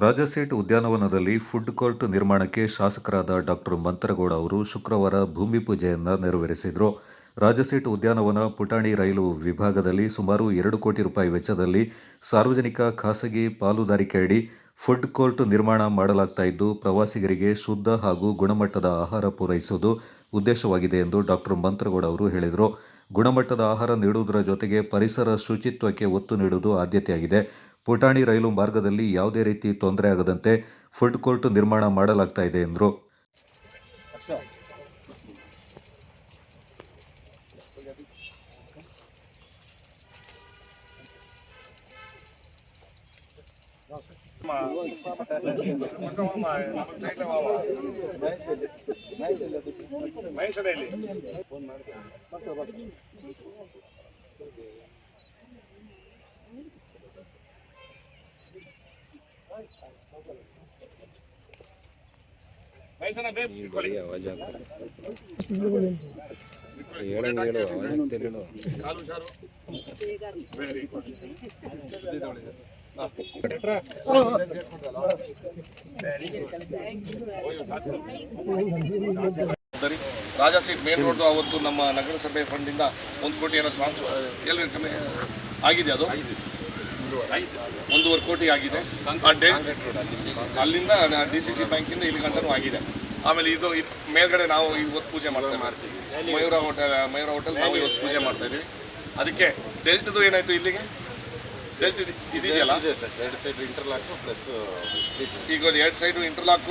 ರಾಜಾಸೀಟ್ ಉದ್ಯಾನವನದಲ್ಲಿ food court ನಿರ್ಮಾಣಕ್ಕೆ ಶಾಸಕರಾದ ಡಾಕ್ಟರ್ ಮಂತರಗೌಡ ಅವರು ಶುಕ್ರವಾರ ಭೂಮಿ ಪೂಜೆಯನ್ನು ನೆರವೇರಿಸಿದರು. ರಾಜಾಸೀಟ್ ಉದ್ಯಾನವನ ಪುಟಾಣಿ ರೈಲು ವಿಭಾಗದಲ್ಲಿ ಸುಮಾರು 2 ಕೋಟಿ ರೂಪಾಯಿ ವೆಚ್ಚದಲ್ಲಿ ಸಾರ್ವಜನಿಕ ಖಾಸಗಿ ಪಾಲುದಾರಿಕೆ ಅಡಿ ಫುಡ್ ಕೋರ್ಟ್ ನಿರ್ಮಾಣ ಮಾಡಲಾಗ್ತಾ ಇದ್ದು, ಪ್ರವಾಸಿಗರಿಗೆ ಶುದ್ಧ ಹಾಗೂ ಗುಣಮಟ್ಟದ ಆಹಾರ ಪೂರೈಸುವುದು ಉದ್ದೇಶವಾಗಿದೆ ಎಂದು ಡಾಕ್ಟರ್ ಮಂತರಗೌಡ ಅವರು ಹೇಳಿದರು. ಗುಣಮಟ್ಟದ ಆಹಾರ ನೀಡುವುದರ ಜೊತೆಗೆ ಪರಿಸರ ಶುಚಿತ್ವಕ್ಕೆ ಒತ್ತು ನೀಡುವುದು ಆದ್ಯತೆಯಾಗಿದೆ. ಪುಟಾಣಿ ರೈಲು ಮಾರ್ಗದಲ್ಲಿ ಯಾವುದೇ ರೀತಿ ತೊಂದರೆ ಆಗದಂತೆ ಫುಡ್ ಕೋರ್ಟ್ ನಿರ್ಮಾಣ ಮಾಡಲಾಗ್ತಾ ಇದೆ ಎಂದರು. ರಾಜಾಸೀಟ್ ಮೇನ್ ರೋಡ್ ಅವತ್ತು ನಮ್ಮ ನಗರಸಭೆ ಫಂಡಿಂದ 1 ಕೋಟಿ ಏನೋ ಟ್ರಾನ್ಸ್ಫರ್ ಆಗಿದೆ. ಅದು 1.5 ಕೋಟಿ ಆಗಿದೆ. ಅಲ್ಲಿಂದ DCC ಬ್ಯಾಂಕಿಂದ ಇಲ್ಲಿ ಗಂಟನೂ ಆಗಿದೆ. ಆಮೇಲೆ ಇದು ಮೇಲ್ಗಡೆ ನಾವು ಇವತ್ತು ಪೂಜೆ ಮಾಡ್ತೀವಿ. ಮಯೂರ ಹೋಟೆಲ್ ನಾವು ಇವತ್ತು ಪೂಜೆ ಮಾಡ್ತಾ ಇದ್ದೀವಿ. ಅದಕ್ಕೆ ಡೆಲ್ಟದು ಏನಾಯಿತು, ಇಲ್ಲಿಗೆ ಡೆಲ್ಟ್ ಇದೆಯಲ್ಲ, 2 ಸೈಡ್ ಇಂಟರ್ಲಾಕ್ ಪ್ಲಸ್ ಈಗ 2 ಸೈಡು ಇಂಟರ್ಲಾಕ್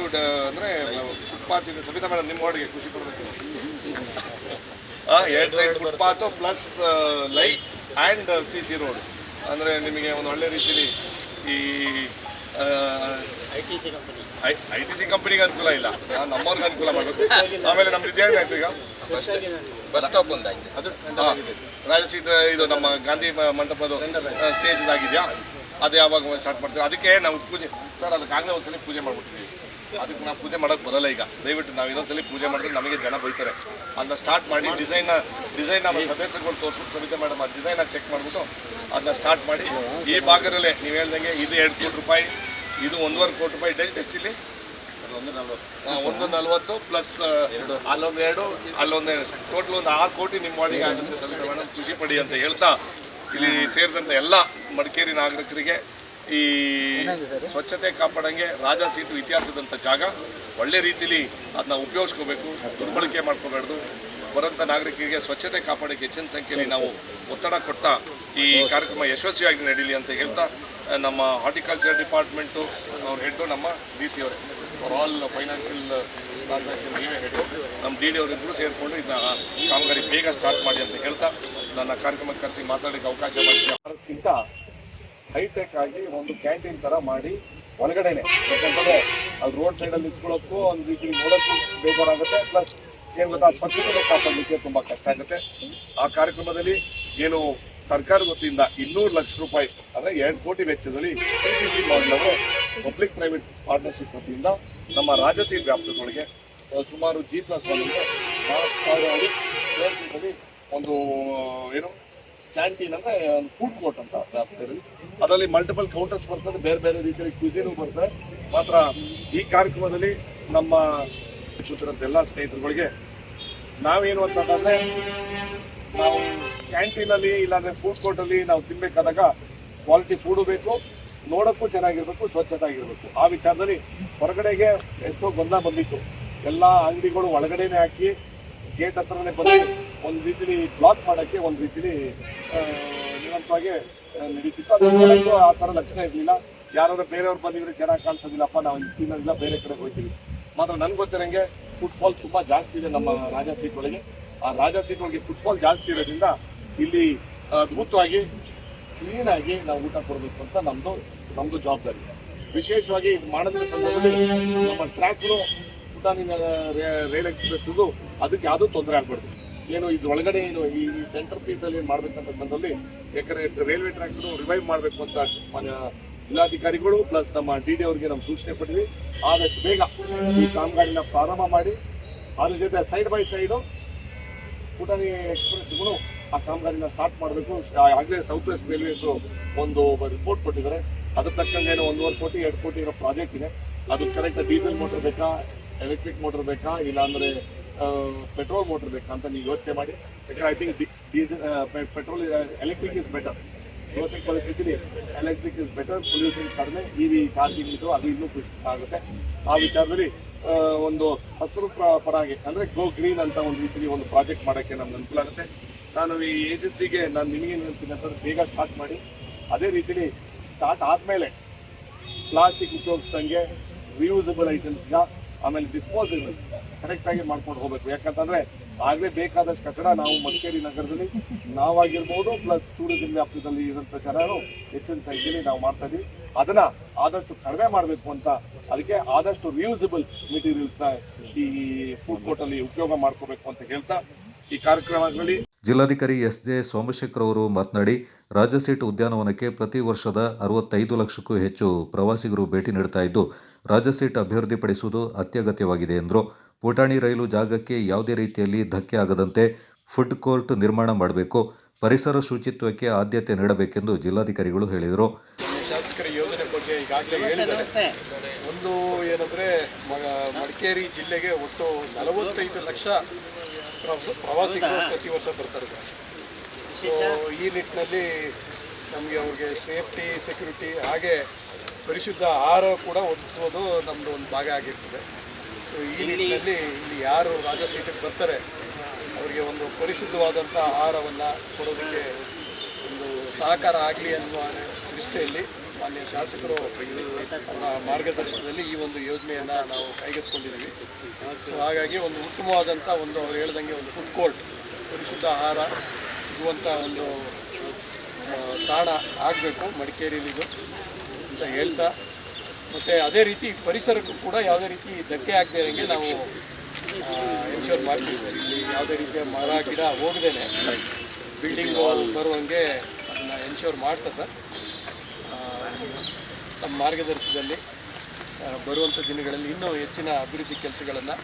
ಅಂದರೆ ಫುಟ್ಪಾತ್ ಇದೆ. ಸವಿತಾ ಮೇಡಮ್, ನಿಮ್ಮ ವಾರ್ಡ್ಗೆ ಖುಷಿ ಪಡಬೇಕು. 2 side footpath plus light and CC road ಅಂದರೆ ನಿಮಗೆ ಒಂದು ಒಳ್ಳೆ ರೀತಿಯಲ್ಲಿ ಈ ITC ಕಂಪನಿಗೆ ಅನುಕೂಲ ಇಲ್ಲ, ನಮ್ಮವ್ರಿಗೆ ಅನುಕೂಲ ಮಾಡಬೇಕು. ಆಮೇಲೆ ನಮ್ದು ಇದೇನಾಯ್ತು, ಈಗ ಬಸ್ ಸ್ಟಾಪ್ ಒಂದಾಗಿದೆ, ಅದು ರಾಜಾಸೀಟ್ ಇದು ನಮ್ಮ ಗಾಂಧಿ ಮಂಟಪದ ಸ್ಟೇಜ್ ಆಗಿದೆಯಾ, ಅದು ಯಾವಾಗ ಸ್ಟಾರ್ಟ್ ಮಾಡ್ತೀವಿ. ಅದಕ್ಕೆ ನಾವು ಪೂಜೆ ಸರ್ ಅದಕ್ಕಾಗಲೇ ಒಂದ್ಸಲಿ ಪೂಜೆ ಮಾಡ್ಬಿಡ್ತೀವಿ. ಅದಕ್ಕೆ ನಾವು ಪೂಜೆ ಮಾಡೋಕ್ಕೆ ಬರೋಲ್ಲ. ಈಗ ದಯವಿಟ್ಟು ನಾವು ಇನ್ನೊಂದ್ಸಲಿ ಪೂಜೆ ಮಾಡಿದ್ರೆ ನಮಗೆ ಜನ ಬೈತಾರೆ ಅಂತ ಸ್ಟಾರ್ಟ್ ಮಾಡಿ ಡಿಸೈನ್ ನಮ್ಮ ಸದಸ್ಯರುಗಳು ತೋರಿಸ್ಬಿಟ್ಟು ಸವಿತಾ ಮೇಡಮ್ ಆ ಡಿಸೈನ ಚೆಕ್ ಮಾಡಿಬಿಟ್ಟು ಅದನ್ನ ಸ್ಟಾರ್ಟ್ ಮಾಡಿ ಈ ಭಾಗದಲ್ಲೇ ನೀವು ಹೇಳ್ದಂಗೆ ಇದು 2 ಕೋಟಿ ರೂಪಾಯಿ, ಇದು 1.5 ಕೋಟಿ ರೂಪಾಯಿ. ಡೆಲ್ಟ್ ಎಷ್ಟಿಲ್ಲಿ 140 ಪ್ಲಸ್ ಅಲ್ಲೊಂದು 2 ಅಲ್ಲೊಂದು ಟೋಟಲ್ ಒಂದು 6 ಕೋಟಿ ನಿಮ್ಮ ವಾರ್ಡಿಗೆ ಆಗುತ್ತೆ. ಸವಿತಾ ಮೇಡಮ್ ಖುಷಿ ಪಡಿ ಅಂತ ಹೇಳ್ತಾ ಇಲ್ಲಿ ಸೇರಿದಂಥ ಎಲ್ಲ ಮಡಿಕೇರಿ ನಾಗರಿಕರಿಗೆ ಈ ಸ್ವಚ್ಛತೆ ಕಾಪಾಡಂಗೆ ರಾಜಾಸೀಟು ಇತಿಹಾಸದಂಥ ಜಾಗ, ಒಳ್ಳೆ ರೀತಿಲಿ ಅದನ್ನ ಉಪಯೋಗಿಸ್ಕೋಬೇಕು, ದುರ್ಬಳಕೆ ಮಾಡ್ಕೋಬಾರ್ದು. ಬರೋಂಥ ನಾಗರಿಕರಿಗೆ ಸ್ವಚ್ಛತೆ ಕಾಪಾಡೋಕ್ಕೆ ಹೆಚ್ಚಿನ ಸಂಖ್ಯೆಯಲ್ಲಿ ನಾವು ಒತ್ತಡ ಕೊಡ್ತಾ ಈ ಕಾರ್ಯಕ್ರಮ ಯಶಸ್ವಿಯಾಗಿ ನಡೀಲಿ ಅಂತ ಹೇಳ್ತಾ ನಮ್ಮ ಹಾರ್ಟಿಕಲ್ಚರ್ ಡಿಪಾರ್ಟ್ಮೆಂಟು ಅವ್ರ ಹೆಡ್ಡು ನಮ್ಮ DC ಅವರೇ, ಫಾರ್ ಆಲ್ ಫೈನಾನ್ಷಿಯಲ್ ಟ್ರಾನ್ಸಾಕ್ಷನ್ ನೀವೇ ಹೆಡ್ಡು, ನಮ್ಮ DD ಅವರಿಬ್ಬರು ಸೇರಿಕೊಂಡು ಇದನ್ನ ಕಾಮಗಾರಿ ಬೇಗ ಸ್ಟಾರ್ಟ್ ಮಾಡಿ ಅಂತ ಹೇಳ್ತಾ ನನ್ನ ಕಾರ್ಯಕ್ರಮಕ್ಕೆ ಕರೆಸಿ ಮಾತಾಡೋಕ್ಕೆ ಅವಕಾಶ ಮಾಡಿದ್ದೆ. ಅದಕ್ಕಿಂತ ಹೈಟೆಕ್ ಆಗಿ ಒಂದು ಕ್ಯಾಂಟೀನ್ ಥರ ಮಾಡಿ ಒಳಗಡೆನೆ, ಯಾಕಂದರೆ ಅದು ರೋಡ್ ಸೈಡಲ್ಲಿ ಇಟ್ಕೊಳ್ಳೋಕ್ಕೂ ಒಂದು ರೀತಿ ನೋಡೋಕ್ಕೂ ಬೇಜಾರಾಗುತ್ತೆ. ಪ್ಲಸ್ ಏನು ಗೊತ್ತಾ, ಸ್ವಚ್ಛತೆ ಕಾಪಾಡಲಿಕ್ಕೆ ತುಂಬ ಕಷ್ಟ ಆಗುತ್ತೆ. ಆ ಕಾರ್ಯಕ್ರಮದಲ್ಲಿ ಏನು ಸರ್ಕಾರ ವತಿಯಿಂದ 200 ಲಕ್ಷ ರೂಪಾಯಿ ಅಂದರೆ 2 ಕೋಟಿ ವೆಚ್ಚದಲ್ಲಿ PPP ಮಾಡಲು ಪಬ್ಲಿಕ್ ಪ್ರೈವೇಟ್ ಪಾರ್ಟ್ನರ್ಶಿಪ್ ವತಿಯಿಂದ ನಮ್ಮ ರಾಜಾಸೀಟ್ ವ್ಯಾಪ್ತಿಗಳಿಗೆ ಸುಮಾರು G+1 ಒಂದು ಏನು ಕ್ಯಾಂಟೀನ್ ಅಂದರೆ ಫುಡ್ ಕೋರ್ಟ್ ಅಂತ ವ್ಯಾಪ್ತಿಯಲ್ಲಿ, ಅದರಲ್ಲಿ ಮಲ್ಟಿಪಲ್ ಕೌಂಟರ್ಸ್ ಬರ್ತದೆ, ಬೇರೆ ಬೇರೆ ರೀತಿಯಲ್ಲಿ ಕ್ಯೂಸಿನೂ ಬರ್ತದೆ. ಮಾತ್ರ ಈ ಕಾರ್ಯಕ್ರಮದಲ್ಲಿ ನಮ್ಮ ಎಲ್ಲ ಸ್ನೇಹಿತರುಗಳಿಗೆ ನಾವೇನು ಅಂತಂದರೆ, ನಾವು ಕ್ಯಾಂಟೀನಲ್ಲಿ ಇಲ್ಲಾಂದರೆ ಫುಡ್ ಕೋರ್ಟಲ್ಲಿ ನಾವು ತಿನ್ನಬೇಕಾದಾಗ ಕ್ವಾಲಿಟಿ ಫುಡು ಬೇಕು, ನೋಡೋಕ್ಕೂ ಚೆನ್ನಾಗಿರ್ಬೇಕು, ಸ್ವಚ್ಛತಾಗಿರಬೇಕು. ಆ ವಿಚಾರದಲ್ಲಿ ಹೊರಗಡೆಗೆ ಎಷ್ಟೋ ಗೊಂದಲ ಬಂದಿತ್ತು. ಎಲ್ಲ ಅಂಗಡಿಗಳು ಒಳಗಡೆನೇ ಹಾಕಿ ಗೇಟ್ ಹತ್ರನೇ ಬಂದು ಒಂದು ರೀತಿಲಿ ಬ್ಲಾಕ್ ಮಾಡೋಕ್ಕೆ ಒಂದು ರೀತಿಲಿ ನಿರಂತರವಾಗಿ ನಡೀತಿತ್ತು. ಅದು ಆ ಥರ ಲಕ್ಷಣ ಇರಲಿಲ್ಲ. ಯಾರಾದ್ರೂ ಬೇರೆಯವ್ರು ಬಂದಿದ್ರೆ ಚೆನ್ನಾಗಿ ಕಾಣಿಸೋದಿಲ್ಲಪ್ಪ, ನಾವು ತಿನ್ನೋದಿಲ್ಲ, ಬೇರೆ ಕಡೆ ಹೋಗ್ತೀವಿ. ಮಾತ್ರ ನನಗೆ ಗೊತ್ತಿರೋಂಗೆ ಫುಟ್ಫಾಲ್ ತುಂಬ ಜಾಸ್ತಿ ಇದೆ ನಮ್ಮ ರಾಜಾಸೀಟ್ ಒಳಗೆ. ಆ ರಾಜಾಸೀಟ್ ಒಳಗೆ ಫುಟ್ಫಾಲ್ ಜಾಸ್ತಿ ಇರೋದ್ರಿಂದ ಇಲ್ಲಿ ಅದ್ಭುತವಾಗಿ ಕ್ಲೀನಾಗಿ ನಾವು ಊಟ ಕೊಡಬೇಕು ಅಂತ ನಮ್ಮದು ಜವಾಬ್ದಾರಿ. ವಿಶೇಷವಾಗಿ ಇದು ಮಾಡೋದ್ರ ಸಂದರ್ಭದಲ್ಲಿ ನಮ್ಮ ಟ್ರ್ಯಾಕ್ಗಳು ಪುಟಾಣಿ ರೈಲ್ ಎಕ್ಸ್ಪ್ರೆಸ್ದು ಅದಕ್ಕೆ ಯಾವುದೂ ತೊಂದರೆ ಆಗಬಾರ್ದು. ಏನು ಇದು ಒಳಗಡೆ ಏನು ಈ ಸೆಂಟರ್ ಪೀಸಲ್ಲಿ ಏನು ಮಾಡಬೇಕಂತ ಸಂದರ್ಭದಲ್ಲಿ, ಯಾಕಂದರೆ ರೈಲ್ವೆ ಟ್ರ್ಯಾಕ್ನು ರಿವೈವ್ ಮಾಡಬೇಕು ಅಂತ ಜಿಲ್ಲಾಧಿಕಾರಿಗಳು ಪ್ಲಸ್ ನಮ್ಮ DD ಅವರಿಗೆ ನಮ್ಮ ಸೂಚನೆ ಪಟ್ಟಿದ್ವಿ. ಆದಷ್ಟು ಬೇಗ ಈ ಕಾಮಗಾರಿನ ಪ್ರಾರಂಭ ಮಾಡಿ, ಅದ್ರ ಜೊತೆ ಸೈಡ್ ಬೈ ಸೈಡು ಪುಟಾಣಿ ಎಕ್ಸ್ಪ್ರೆಸ್ಗಳು ಆ ಕಾಮಗಾರಿನ ಸ್ಟಾರ್ಟ್ ಮಾಡಬೇಕು. ಆಗಲೇ ಸೌತ್ ವೆಸ್ಟ್ ರೈಲ್ವೇಸು ಒಂದು ರಿಪೋರ್ಟ್ ಕೊಟ್ಟಿದ್ದಾರೆ. ಅದ್ರ ತಕ್ಕಂಗೆ 1.5 ಕೋಟಿ 2 ಕೋಟಿ ಇರೋ ಪ್ರಾಜೆಕ್ಟ್ ಇದೆ. ಅದು ಕರೆಕ್ಟ್ ಡೀಸೆಲ್ ಮೋಟರ್ ಬೇಕಾ, ಎಲೆಕ್ಟ್ರಿಕ್ ಮೋಟರ್ ಬೇಕಾ, ಇಲ್ಲಾಂದರೆ ಪೆಟ್ರೋಲ್ ಮೋಟರ್ ಬೇಕಾ ಅಂತ ನೀವು ಯೋಚನೆ ಮಾಡಿ. ಯಾಕಂದರೆ I think diesel petrol electric is better. ಇವತ್ತಿನ ಪರಿಸ್ಥಿತಿಲಿ ಎಲೆಕ್ಟ್ರಿಕ್ ಇಸ್ ಬೆಟರ್, ಪೊಲ್ಯೂಷನ್ ಕಡಿಮೆ, EV ಚಾರ್ಜಿಂಗ್ ಇದು ಅದು ಇನ್ನೂ ಖುಷಿ ಆಗುತ್ತೆ. ಆ ವಿಚಾರದಲ್ಲಿ ಒಂದು ಹಸಿರು ಪರಾಗಿ ಅಂದರೆ ಗೋ ಗ್ರೀನ್ ಅಂತ ಒಂದು ರೀತಿಯಲ್ಲಿ ಒಂದು ಪ್ರಾಜೆಕ್ಟ್ ಮಾಡೋಕ್ಕೆ ನಮ್ಗೆ ಅನುಕೂಲ ಆಗುತ್ತೆ. ನಾನು ಈ ಏಜೆನ್ಸಿಗೆ ನಾನು ನಿಮಗೇನು ಹೇಳ್ತೀನಿ ಅಂತಂದ್ರೆ ಬೇಗ ಸ್ಟಾರ್ಟ್ ಮಾಡಿ. ಅದೇ ರೀತಿಲಿ ಸ್ಟಾರ್ಟ್ ಆದಮೇಲೆ ಪ್ಲಾಸ್ಟಿಕ್ ಉಪಯೋಗಿಸ್ದಂಗೆ ರಿಯೂಸಬಲ್ ಐಟಮ್ಸ್ಗ, ಆಮೇಲೆ ಡಿಸ್ಪೋಸಬಲ್ ಕರೆಕ್ಟಾಗಿ ಮಾಡ್ಕೊಂಡು ಹೋಗಬೇಕು. ಯಾಕಂತಂದರೆ ಆಗಲೇ ಬೇಕಾದಷ್ಟು ಕಚಡ ನಾವು ಮಡಿಕೇರಿ ನಗರದಲ್ಲಿ ನಾವಾಗಿರ್ಬೋದು, ಪ್ಲಸ್ ಟೂರಿಸಂ ವ್ಯಾಪ್ತಿಯಲ್ಲಿ ಇರೋಂಥ ಜನರು ಹೆಚ್ಚಿನ ಸಂಖ್ಯೆಯಲ್ಲಿ ನಾವು ಮಾಡ್ತಾ ಇದ್ದೀವಿ. ಅದನ್ನು ಆದಷ್ಟು ಕಡಿಮೆ ಮಾಡಬೇಕು ಅಂತ ಅದಕ್ಕೆ ಆದಷ್ಟು ರಿಯೂಸಬಲ್ ಮೆಟೀರಿಯಲ್ಸ್ನ ಈ ಫುಡ್ ಕೋರ್ಟಲ್ಲಿ ಉಪಯೋಗ ಮಾಡ್ಕೋಬೇಕು ಅಂತ ಹೇಳ್ತಾ ಈ ಕಾರ್ಯಕ್ರಮಗಳಲ್ಲಿ ಜಿಲ್ಲಾಧಿಕಾರಿ ಎಸ್.ಜೆ. ಸೋಮಶೇಖರ್ ಅವರು ಮಾತನಾಡಿ, ರಾಜಸೀಟ್ ಉದ್ಯಾನವನಕ್ಕೆ ಪ್ರತಿ ವರ್ಷದ 65 ಲಕ್ಷಕ್ಕೂ ಹೆಚ್ಚು ಪ್ರವಾಸಿಗರು ಭೇಟಿ ನೀಡ್ತಾ ಇದ್ದು, ರಾಜಸೀಟ್ ಅಭಿವೃದ್ಧಿಪಡಿಸುವುದು ಅತ್ಯಗತ್ಯವಾಗಿದೆ ಎಂದರು. ಪುಟಾಣಿ ರೈಲು ಜಾಗಕ್ಕೆ ಯಾವುದೇ ರೀತಿಯಲ್ಲಿ ಧಕ್ಕೆ ಆಗದಂತೆ ಫುಡ್ ಕೋರ್ಟ್ ನಿರ್ಮಾಣ ಮಾಡಬೇಕು, ಪರಿಸರ ಶುಚಿತ್ವಕ್ಕೆ ಆದ್ಯತೆ ನೀಡಬೇಕೆಂದು ಜಿಲ್ಲಾಧಿಕಾರಿಗಳು ಹೇಳಿದರು. ಶಾಸಕರ ಯೋಜನೆ ಬಗ್ಗೆ ಈಗಾಗಲೇ ಹೇಳಿದ್ದಾರೆ. ಒಂದು ಏನಂದರೆ ಮಡಿಕೇರಿ ಜಿಲ್ಲೆಗೆ ಒಟ್ಟು 45 ಲಕ್ಷ ಪ್ರವಾಸಿಗರು ಪ್ರತಿ ವರ್ಷ ಬರ್ತಾರೆ ಸರ್. ಸೊ ಈ ನಿಟ್ಟಿನಲ್ಲಿ ನಮಗೆ ಅವ್ರಿಗೆ ಸೇಫ್ಟಿ, ಸೆಕ್ಯೂರಿಟಿ ಹಾಗೆ ಪರಿಶುದ್ಧ ಆಹಾರ ಕೂಡ ಒದಗಿಸೋದು ನಮ್ಮದು ಒಂದು ಭಾಗ ಆಗಿರ್ತದೆ. ಸೊ ಈ ನಿಟ್ಟಿನಲ್ಲಿ ಇಲ್ಲಿ ಯಾರು ರಾಜಸೀಟಿಗೆ ಬರ್ತಾರೆ ಅವರಿಗೆ ಒಂದು ಪರಿಶುದ್ಧವಾದಂಥ ಆಹಾರವನ್ನು ಕೊಡೋದಕ್ಕೆ ಒಂದು ಸಹಕಾರ ಆಗಲಿ ಅನ್ನುವ ದೃಷ್ಟಿಯಲ್ಲಿ ಮಾನ್ಯ ಶಾಸಕರು ಮಾರ್ಗದರ್ಶನದಲ್ಲಿ ಈ ಒಂದು ಯೋಜನೆಯನ್ನು ನಾವು ಕೈಗೆತ್ತಿಕೊಂಡಿದ್ದೀವಿ. ಸೊ ಹಾಗಾಗಿ ಒಂದು ಉತ್ತಮವಾದಂಥ ಒಂದು ಅವ್ರು ಹೇಳ್ದಂಗೆ ಒಂದು ಫುಡ್ ಕೋರ್ಟ್, ಪರಿಶುದ್ಧ ಆಹಾರ ಸಿಗುವಂಥ ಒಂದು ತಾಣ ಆಗಬೇಕು ಮಡಿಕೇರಿಲಿದು ಅಂತ ಹೇಳ್ತಾ, ಮತ್ತು ಅದೇ ರೀತಿ ಪರಿಸರಕ್ಕೂ ಕೂಡ ಯಾವುದೇ ರೀತಿ ಧಕ್ಕೆ ಆಗದೆ ಇರೋಂಗೆ ನಾವು ಎನ್ಶೋರ್ ಮಾಡ್ತೀವಿ ಸರ್. ಇಲ್ಲಿ ಯಾವುದೇ ರೀತಿಯ ಮರ ಗಿಡ ಹೋಗದೇನೆ ಬಿಲ್ಡಿಂಗ್ ಬರುವಂಗೆ ಅದನ್ನ ಎನ್ಶೋರ್ ಮಾಡ್ತಾ ಸರ್. ನಮ್ಮ ಮಾರ್ಗದರ್ಶನದಲ್ಲಿ ಬರುವಂಥ ದಿನಗಳಲ್ಲಿ ಇನ್ನೂ ಹೆಚ್ಚಿನ ಅಭಿವೃದ್ಧಿ ಕೆಲಸಗಳನ್ನು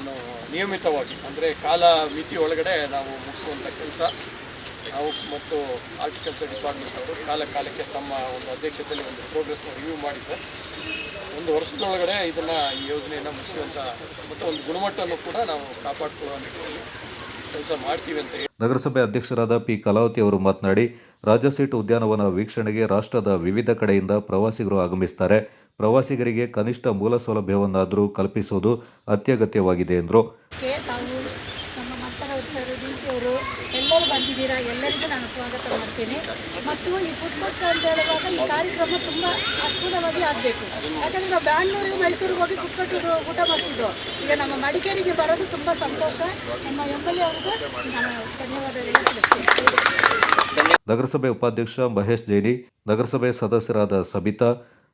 ನಾವು ನಿಯಮಿತವಾಗಿ ಅಂದರೆ ಕಾಲ ಮಿತಿ ಒಳಗಡೆ ನಾವು ಮುಗಿಸುವಂಥ ಕೆಲಸ ನಾವು ಮತ್ತು ಆರ್ಟಿಕಲ್ಚರ್ ಡಿಪಾರ್ಟ್ಮೆಂಟ್ ಅವರು ಕಾಲಕ್ಕೆ ತಮ್ಮ ಒಂದು ಅಧ್ಯಕ್ಷತೆಯಲ್ಲಿ ಒಂದು ಪ್ರೋಗ್ರೆಸ್ನ ರಿವ್ಯೂ ಮಾಡಿ ಸರ್, ಒಂದು ವರ್ಷದೊಳಗಡೆ ಇದನ್ನು ಈ ಯೋಜನೆಯನ್ನು ಮುಗಿಸುವಂಥ ಮತ್ತು ಒಂದು ಗುಣಮಟ್ಟವನ್ನು ಕೂಡ ನಾವು ಕಾಪಾಡಿಕೊಳ್ಳುವ ನಿಟ್ಟಿನಲ್ಲಿ ಕೆಲಸ ಮಾಡ್ತೀವಿ ಅಂತ ಹೇಳಿ. ನಗರಸಭೆ ಅಧ್ಯಕ್ಷರಾದ ಪಿ. ಕಲಾವತಿ ಅವರು ಮಾತನಾಡಿ, ರಾಜಸೀಟ್ ಉದ್ಯಾನವನ ವೀಕ್ಷಣೆಗೆ ರಾಷ್ಟ್ರದ ವಿವಿಧ ಕಡೆಯಿಂದ ಪ್ರವಾಸಿಗರು ಆಗಮಿಸುತ್ತಾರೆ. ಪ್ರವಾಸಿಗರಿಗೆ ಕನಿಷ್ಠ ಮೂಲ ಸೌಲಭ್ಯವನ್ನಾದರೂ ಕಲ್ಪಿಸುವುದು ಅತ್ಯಗತ್ಯವಾಗಿದೆ ಎಂದರು. ನಮ್ಮ ಮಂತರವರು ಸರ್, DC ಅವರು ಎಲ್ಲರೂ ಬಂದಿದ್ದೀರಾ, ಎಲ್ಲರಿಗೂ ನಾನು ಸ್ವಾಗತ ಮಾಡ್ತೀನಿ. ಮತ್ತು ಈ ಫುಡ್ ಕೋರ್ಟ್ ಅಂತ ಹೇಳುವಾಗ ಈ ಕಾರ್ಯಕ್ರಮ ತುಂಬ ಅದ್ಭುತವಾಗಿ ಆಗಬೇಕು. ಯಾಕಂದರೆ ನಾವು ಬ್ಯಾಂಗ್ಳೂರಿಗೆ ಮೈಸೂರಿಗೆ ಹೋಗಿ ಫುಡ್ ಕೋರ್ಟ್ ಊಟ ಮಾಡ್ತಿದ್ದೋ, ಈಗ ನಮ್ಮ ಮಡಿಕೇರಿಗೆ ಬರೋದು ತುಂಬ ಸಂತೋಷ. ನಮ್ಮ MLA ಅವ್ರಿಗೂ ನಾನು ಧನ್ಯವಾದಗಳನ್ನು ತಿಳಿಸ್ತೀನಿ. ನಗರಸಭೆ ಉಪಾಧ್ಯಕ್ಷ ಮಹೇಶ್ ಜೈನಿ, ನಗರಸಭೆ ಸದಸ್ಯರಾದ ಸಬಿತಾ,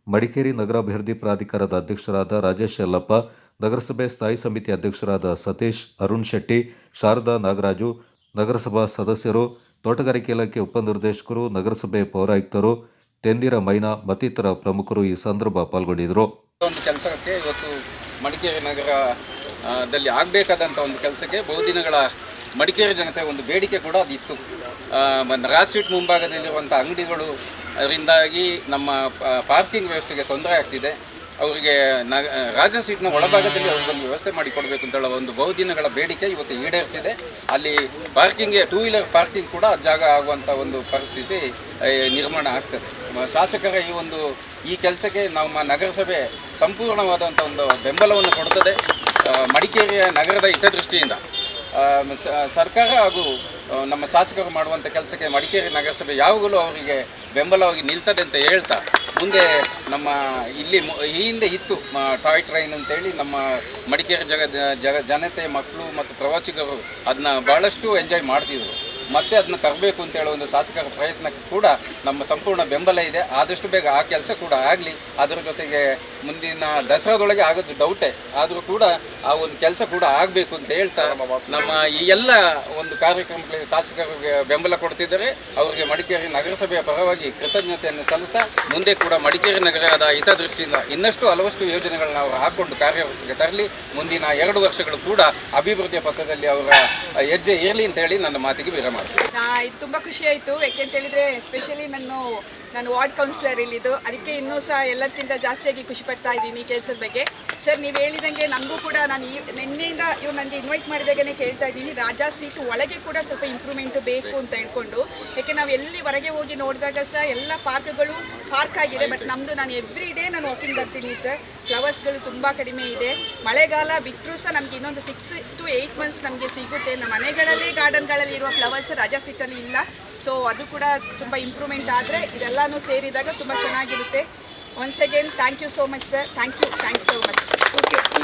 ಮಡಿಕೇರಿ ನಗರಾಭಿವೃದ್ಧಿ ಪ್ರಾಧಿಕಾರದ ಅಧ್ಯಕ್ಷರಾದ ರಾಜೇಶ್ ಯಲ್ಲಪ್ಪ, ನಗರಸಭೆ ಸ್ಥಾಯಿ ಸಮಿತಿ ಅಧ್ಯಕ್ಷರಾದ ಸತೀಶ್, ಅರುಣ್ ಶೆಟ್ಟಿ, ಶಾರದಾ ನಾಗರಾಜು, ನಗರಸಭಾ ಸದಸ್ಯರು, ತೋಟಗಾರಿಕೆ ಇಲಾಖೆ ಉಪನಿರ್ದೇಶಕರು, ನಗರಸಭೆ ಪೌರಾಯುಕ್ತರು, ತೆಂದಿರ ಮೈನಾ ಮತ್ತಿತರ ಪ್ರಮುಖರು ಈ ಸಂದರ್ಭ ಪಾಲ್ಗೊಂಡಿದ್ದರು. ಒಂದು ಕೆಲಸಕ್ಕೆ ಇವತ್ತು ಮಡಿಕೇರಿ ನಗರದಲ್ಲಿ ಆಗಬೇಕಾದಂಥ ಒಂದು ಕೆಲಸಕ್ಕೆ ಬಹುದಿನಗಳ ಮಡಿಕೇರಿ ಜನತೆ ಒಂದು ಬೇಡಿಕೆ ಕೂಡ ಅದಿತ್ತು. ರಾಜಸೀಟ್ ಮುಂಭಾಗದಲ್ಲಿರುವಂಥ ಅಂಗಡಿಗಳು ಅದರಿಂದಾಗಿ ನಮ್ಮ ಪಾರ್ಕಿಂಗ್ ವ್ಯವಸ್ಥೆಗೆ ತೊಂದರೆ ಆಗ್ತಿದೆ. ಅವರಿಗೆ ರಾಜಸೀಟ್ನ ಒಳಭಾಗದಲ್ಲಿ ಅವ್ರಿಗೊಂದು ವ್ಯವಸ್ಥೆ ಮಾಡಿಕೊಡ್ಬೇಕು ಅಂತ ಹೇಳೋ ಒಂದು ಬಹುದಿನಗಳ ಬೇಡಿಕೆ ಇವತ್ತು ಈಡೇರ್ತಿದೆ. ಅಲ್ಲಿ ಪಾರ್ಕಿಂಗ್ಗೆ 2 ವೀಲರ್ ಪಾರ್ಕಿಂಗ್ ಕೂಡ ಜಾಗ ಆಗುವಂಥ ಒಂದು ಪರಿಸ್ಥಿತಿ ನಿರ್ಮಾಣ ಆಗ್ತದೆ. ಶಾಸಕರ ಈ ಕೆಲಸಕ್ಕೆ ನಮ್ಮ ನಗರಸಭೆ ಸಂಪೂರ್ಣವಾದಂಥ ಒಂದು ಬೆಂಬಲವನ್ನು ಕೊಡ್ತದೆ. ಮಡಿಕೇರಿಯ ನಗರದ ಹಿತದೃಷ್ಟಿಯಿಂದ ಸರ್ಕಾರ ಹಾಗೂ ನಮ್ಮ ಶಾಸಕರು ಮಾಡುವಂಥ ಕೆಲಸಕ್ಕೆ ಮಡಿಕೇರಿ ನಗರಸಭೆ ಯಾವಾಗಲೂ ಅವರಿಗೆ ಬೆಂಬಲವಾಗಿ ನಿಲ್ತದೆ ಅಂತ ಹೇಳ್ತಾ, ಮುಂದೆ ನಮ್ಮ ಇಲ್ಲಿ ಈ ಹಿಂದೆ ಇತ್ತು ಟಾಯ್ ಟ್ರೈನ್ ಅಂತೇಳಿ ನಮ್ಮ ಮಡಿಕೇರಿ ಜನತೆ, ಮಕ್ಕಳು ಮತ್ತು ಪ್ರವಾಸಿಗರು ಅದನ್ನ ಭಾಳಷ್ಟು ಎಂಜಾಯ್ ಮಾಡ್ತಿದ್ರು. ಮತ್ತೆ ಅದನ್ನ ತರಬೇಕು ಅಂತ ಹೇಳೋ ಒಂದು ಶಾಸಕರ ಪ್ರಯತ್ನಕ್ಕೆ ಕೂಡ ನಮ್ಮ ಸಂಪೂರ್ಣ ಬೆಂಬಲ ಇದೆ. ಆದಷ್ಟು ಬೇಗ ಆ ಕೆಲಸ ಕೂಡ ಆಗಲಿ. ಅದರ ಜೊತೆಗೆ ಮುಂದಿನ ದಸರಾದೊಳಗೆ ಆಗೋದು ಡೌಟೇ, ಆದರೂ ಕೂಡ ಆ ಒಂದು ಕೆಲಸ ಕೂಡ ಆಗಬೇಕು ಅಂತ ಹೇಳ್ತಾ ನಮ್ಮ ಈ ಎಲ್ಲ ಒಂದು ಕಾರ್ಯಕ್ರಮಗಳಿಗೆ ಶಾಸಕರಿಗೆ ಬೆಂಬಲ ಕೊಡ್ತಿದ್ದಾರೆ. ಅವರಿಗೆ ಮಡಿಕೇರಿ ನಗರಸಭೆಯ ಪರವಾಗಿ ಕೃತಜ್ಞತೆಯನ್ನು ಸಲ್ಲಿಸ್ತಾ, ಮುಂದೆ ಕೂಡ ಮಡಿಕೇರಿ ನಗರದ ಹಿತದೃಷ್ಟಿಯಿಂದ ಇನ್ನಷ್ಟು ಹಲವಷ್ಟು ಯೋಜನೆಗಳನ್ನ ಅವರು ಹಾಕ್ಕೊಂಡು ಕಾರ್ಯಕ್ಕೆ ತರಲಿ. ಮುಂದಿನ 2 ವರ್ಷಗಳು ಕೂಡ ಅಭಿವೃದ್ಧಿಯ ಪಥದಲ್ಲಿ ಅವರ ಹೆಜ್ಜೆ ಇರಲಿ ಅಂತ ಹೇಳಿ ನನ್ನ ಮಾತಿಗೆ ವಿರಾಮ. ಮಾಡ್ತೀವಿ. ಇದು ತುಂಬ ಖುಷಿ ಆಯಿತು. ಯಾಕೆಂತ ಹೇಳಿದರೆ ಎಸ್ಪೆಷಲಿ ನಾನು ವಾರ್ಡ್ ಕೌನ್ಸಿಲರ್ ಇಲ್ಲಿದ್ದು, ಅದಕ್ಕೆ ಇನ್ನೂ ಸಹ ಎಲ್ಲರಿಗಿಂತ ಜಾಸ್ತಿಯಾಗಿ ಖುಷಿ ಪಡ್ತಾ ಇದ್ದೀನಿ ಕೆಲಸದ ಬಗ್ಗೆ. ಸರ್ ನೀವು ಹೇಳಿದಂಗೆ ನನಗೂ ಕೂಡ ನಾನು ನಿನ್ನೆಯಿಂದ ಇವ್ರು ನನಗೆ ಇನ್ವೈಟ್ ಮಾಡಿದಾಗನೇ ಕೇಳ್ತಾ ಇದ್ದೀನಿ, ರಾಜಾ ಸೀಟ್ ಒಳಗೆ ಕೂಡ ಸ್ವಲ್ಪ ಇಂಪ್ರೂವ್ಮೆಂಟು ಬೇಕು ಅಂತ ಹೇಳ್ಕೊಂಡು. ಯಾಕೆ ನಾವು ಎಲ್ಲಿ ಹೊರಗೆ ಹೋಗಿ ನೋಡಿದಾಗ ಸಹ ಎಲ್ಲ ಪಾರ್ಕ್ ಆಗಿದೆ, ಬಟ್ ನಮ್ಮದು ನಾನು ಎವ್ರಿ ಡೇ ನಾನು ವಾಕಿಂಗ್ ಬರ್ತೀನಿ ಸರ್. ಫ್ಲವರ್ಸ್ಗಳು ತುಂಬ ಕಡಿಮೆ ಇದೆ. ಮಳೆಗಾಲ ಬಿಟ್ಟರೂ ಸಹ ನಮಗೆ ಇನ್ನೊಂದು 6 to 8 months ನಮಗೆ ಸಿಗುತ್ತೆ. ನಮ್ಮ ಮನೆಗಳಲ್ಲಿ ಗಾರ್ಡನ್ಗಳಲ್ಲಿ ಇರುವ ಫ್ಲವರ್ಸ್ ರಾಜಾ ಸೀಟಲ್ಲಿ ಇಲ್ಲ. ಸೊ ಅದು ಕೂಡ ತುಂಬ ಇಂಪ್ರೂವ್ಮೆಂಟ್ ಆದರೆ ಇದೆಲ್ಲನೂ ಸೇರಿದಾಗ ತುಂಬ ಚೆನ್ನಾಗಿರುತ್ತೆ. Once again thank you so much sir. Thanks so much. Okay.